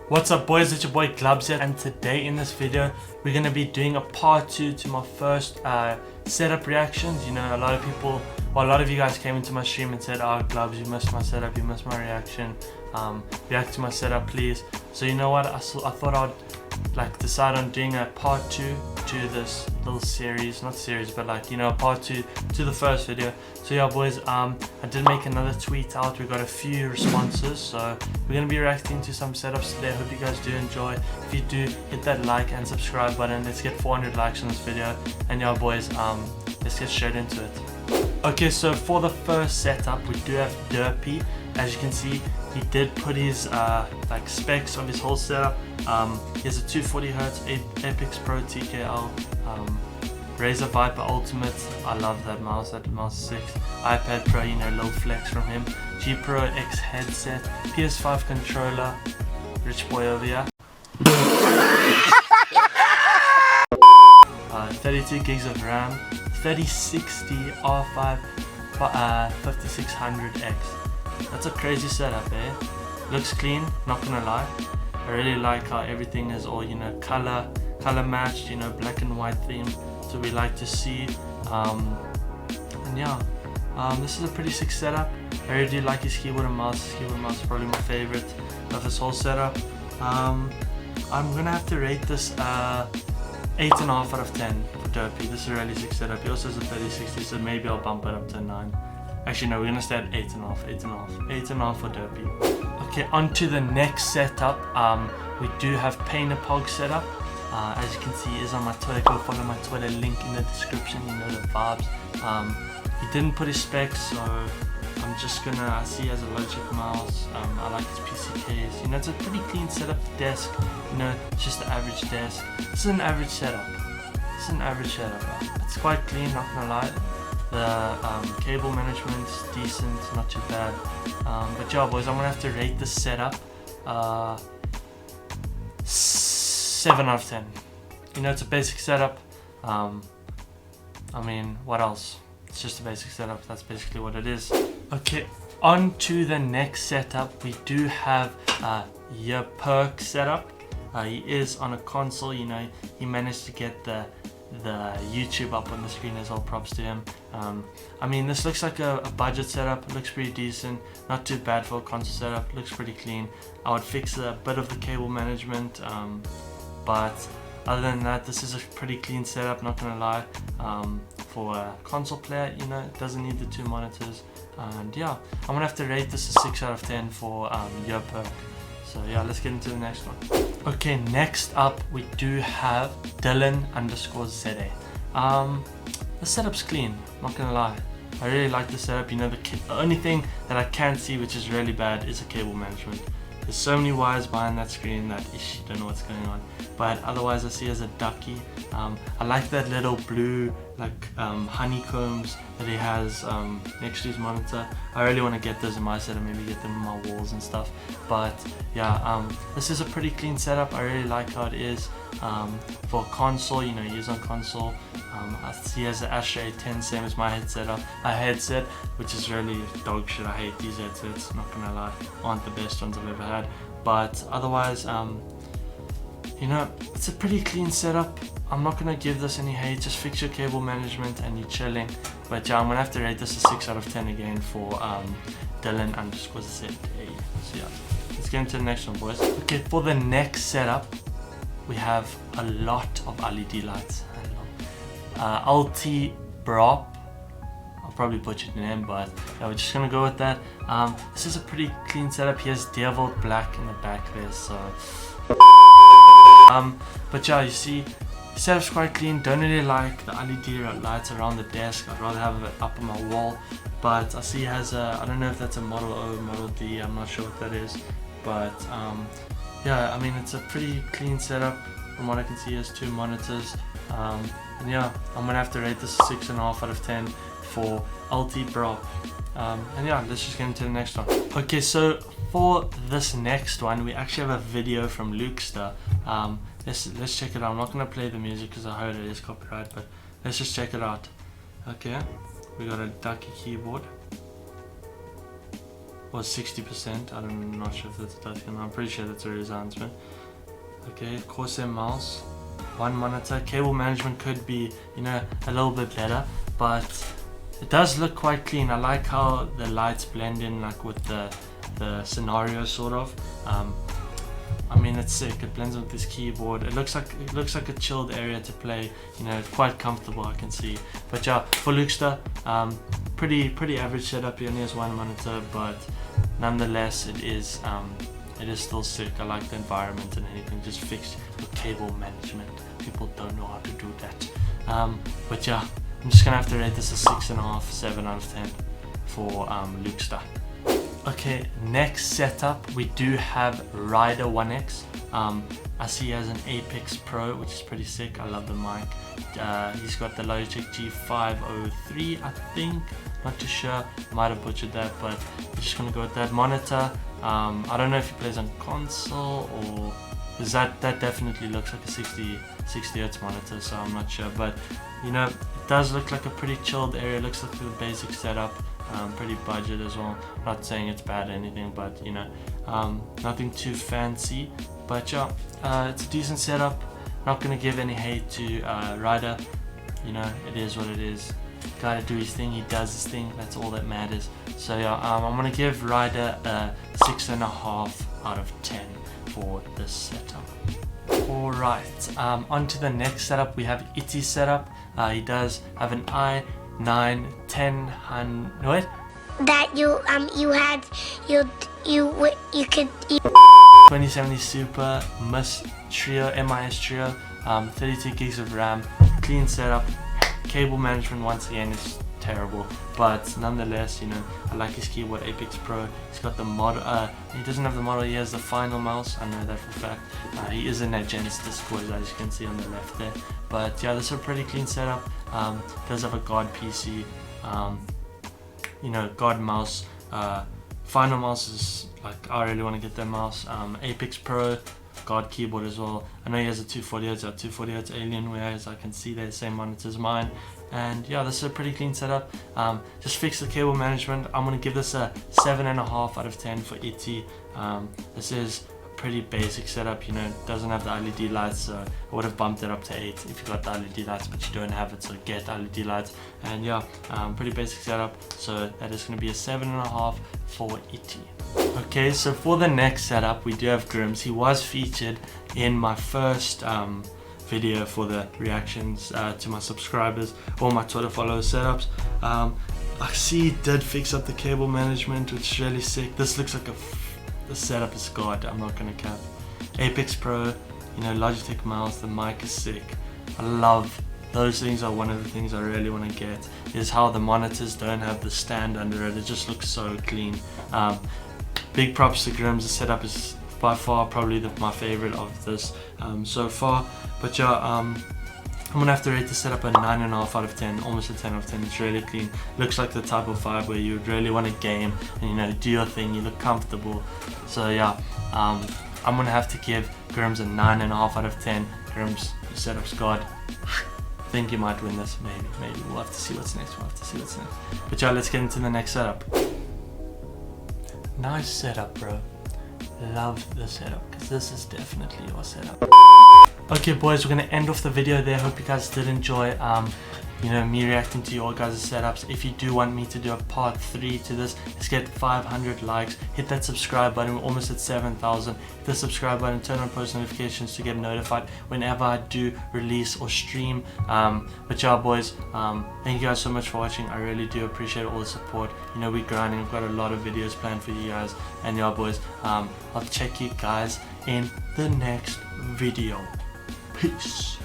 What's up boys, it's your boy Glubs here, and today in this video we're going to be doing a part 2 to my first setup reactions. You know, a lot of you guys came into my stream and said, "Oh Glubs, you missed my setup, you missed my reaction, react to my setup please." So you know what, I thought I'd decide on doing a part 2 to this little series, not series but a part 2 to the first video. So yeah boys, I did make another tweet out. We got a few responses, so we're going to be reacting to some setups today. Hope you guys do enjoy. If you do, hit that like and subscribe button. Let's get 400 likes on this video, and yeah boys, let's get straight into it. Okay, so for the first setup we do have Derpy. As you can see, he did put his specs of his whole setup. He has a 240Hz Apex Pro TKL, Razer Viper Ultimate. I love that mouse. That mouse is sick. iPad Pro, you know, little flex from him. G Pro X headset, PS5 controller. Rich boy over here. 32 gigs of RAM, 3060 R5 5600X. That's a crazy setup, eh? Looks clean, not gonna lie. I really like how everything is all, you know, color matched, you know, black and white theme. So we like to see. And yeah, this is a pretty sick setup. I really do like his keyboard and mouse. His keyboard and mouse is probably my favorite of this whole setup. I'm gonna have to rate this 8.5 out of 10 for Derpy. This is a really sick setup. He also has a 3060, so maybe I'll bump it up to 9. Actually no, we're gonna stay at 8.5 for Derpy. Okay, on to the next setup. We do have PainterPog setup. As you can see, he is on my Twitter. Go follow my Twitter, link in the description. You know the vibes. He didn't put his specs, so I'm just gonna. I see he has a Logic mouse. I like his PC case. You know, it's a pretty clean setup. The desk, you know, it's just the average desk. This is an average setup. It's quite clean, not gonna lie. The cable management is decent, not too bad. But yeah boys, I'm gonna have to rate this setup 7 out of 10. You know, it's a basic setup. I mean, what else? It's just a basic setup. That's basically what it is. Okay, on to the next setup. We do have your Perkz setup. He is on a console. You know, he managed to get the YouTube up on the screen as well. Props to him. I mean, this looks like a budget setup. It looks pretty decent, not too bad for a console setup. It looks pretty clean. I would fix a bit of the cable management, but other than that, this is a pretty clean setup, not gonna lie. For a console player, you know, it doesn't need the 2 monitors. And yeah, I'm gonna have to rate this a 6 out of 10 for your Perkz. So yeah, let's get into the next one. Okay, next up we do have Dylan_ZA. The setup's clean, not gonna lie. I really like the setup. You know, the only thing that I can see which is really bad is the cable management. There's so many wires behind that screen that you don't know what's going on. But otherwise I see it as a ducky. I like that little blue honeycombs that he has next to his monitor. I really want to get those in my setup, maybe get them on my walls and stuff. But yeah, this is a pretty clean setup. I really like how it is. For a console, you know, he is on console. I see he has the Astro A10, same as my headset, which is really dog shit. I hate these headsets, not gonna lie. Aren't the best ones I've ever had. But otherwise, you know, it's a pretty clean setup. I'm not gonna give this any hate. Just fix your cable management and you're chilling. But yeah, I'm gonna have to rate this a 6 out of 10 again for Dylan_ZA. So yeah, let's get into the next one, boys. Okay, for the next setup, we have a lot of LED lights. Ulti Brop. I'll probably butcher the name, but yeah, we're just gonna go with that. This is a pretty clean setup. He has Devil Black in the back there, so. But yeah, you see, the setup's quite clean. Don't really like the LED lights around the desk. I'd rather have it up on my wall. But I see he has a, I don't know if that's a Model O, Model D, I'm not sure what that is. But yeah, I mean, it's a pretty clean setup. From what I can see, he has 2 monitors. And yeah, I'm gonna have to rate this a 6.5 out of 10 for Ulti Brop. And yeah, let's just get into the next one. Okay, so for this next one, we actually have a video from Lukester. Let's check it out. I'm not gonna play the music because I heard it is copyright, but let's just check it out. Okay, we got a ducky keyboard. or 60%. I'm not sure if that's a touchscreen. I'm pretty sure that's a resolution. Okay, Corsair mouse, 1 monitor. Cable management could be, you know, a little bit better, but it does look quite clean. I like how the lights blend in, like with the scenario sort of. I mean, it's sick. It blends with this keyboard. It looks like a chilled area to play. You know, quite comfortable, I can see. But yeah, for Lukester, pretty average setup. He only has 1 monitor, but nonetheless, it is still sick. I like the environment and anything. Just fix your cable management. People don't know how to do that. But yeah, I'm just gonna have to rate this a 6.5, 7 out of 10 for Lukester. Okay, next setup we do have Ryder 1X. I see he has an Apex Pro, which is pretty sick. I love the mic. He's got the Logitech G503, I think. Not too sure. Might have butchered that, but we're just gonna go with that. Monitor. I don't know if he plays on console or because that definitely looks like a 60 Hz monitor, so I'm not sure. But you know, it does look like a pretty chilled area. It looks like the basic setup. Pretty budget as well. Not saying it's bad or anything, but you know, nothing too fancy. But yeah, it's a decent setup. Not gonna give any hate to Ryder. You know, it is what it is. Gotta do his thing. He does his thing. That's all that matters. So yeah, I'm gonna give Ryder a 6.5 out of 10 for this setup. Alright, on to the next setup. We have Itsy setup. He does have an i9 1000 that you could 2070 Super MIS Trio, 32 gigs of RAM, clean setup. Cable management once again is terrible, but nonetheless, you know, I like his keyboard, Apex Pro. He's got the model. He doesn't have the model. He has the final mouse. I know that for a fact. He is in that Genesis Discord, as you can see on the left there. But yeah, this is a pretty clean setup. Does have a God PC. You know, God mouse. Final mouse is like, I really want to get that mouse. Apex Pro, God keyboard as well. I know he has a 240Hz, 240Hz Alienware, as I can see there, same monitor as mine. And yeah, this is a pretty clean setup. Just fix the cable management. I'm gonna give this a 7.5 out of 10 for Itsy. This is a pretty basic setup. You know, it doesn't have the LED lights, so I would have bumped it up to 8 if you got the LED lights, but you don't have it, so get LED lights. And yeah, pretty basic setup. So that is gonna be a 7.5 for Itsy. Okay, so for the next setup, we do have Glubs. He was featured in my first video for the reactions to my subscribers or my Twitter followers setups. I see he did fix up the cable management, which is really sick. This looks like the setup is god, I'm not gonna cap. Apex Pro, you know, Logitech mouse, the mic is sick. I love those things. Are one of the things I really want to get, is how the monitors don't have the stand under it. It just looks so clean. Big props to Glubs. The setup is by far probably my favorite of this so far. But yeah, I'm gonna have to rate the setup a 9.5 out of 10, almost a 10 out of 10. It's really clean. Looks like the type of vibe where you would really want to game and, you know, do your thing. You look comfortable. So yeah, I'm gonna have to give Glubs a 9.5 out of 10. Glubs, your setup's god. I think you might win this. Maybe we'll have to see what's next. But yeah, let's get into the next setup. Nice setup, bro. Love the setup, because this is definitely your setup. Okay boys, we're gonna end off the video there. Hope you guys did enjoy you know, me reacting to your guys' setups. If you do want me to do a part 3 to this, let's get 500 likes. Hit that subscribe button. We're almost at 7,000. Hit the subscribe button, turn on post notifications to get notified whenever I do release or stream. But yeah boys, thank you guys so much for watching. I really do appreciate all the support. You know, we're grinding. We've got a lot of videos planned for you guys. And yeah boys, I'll check you guys in the next video. Peace.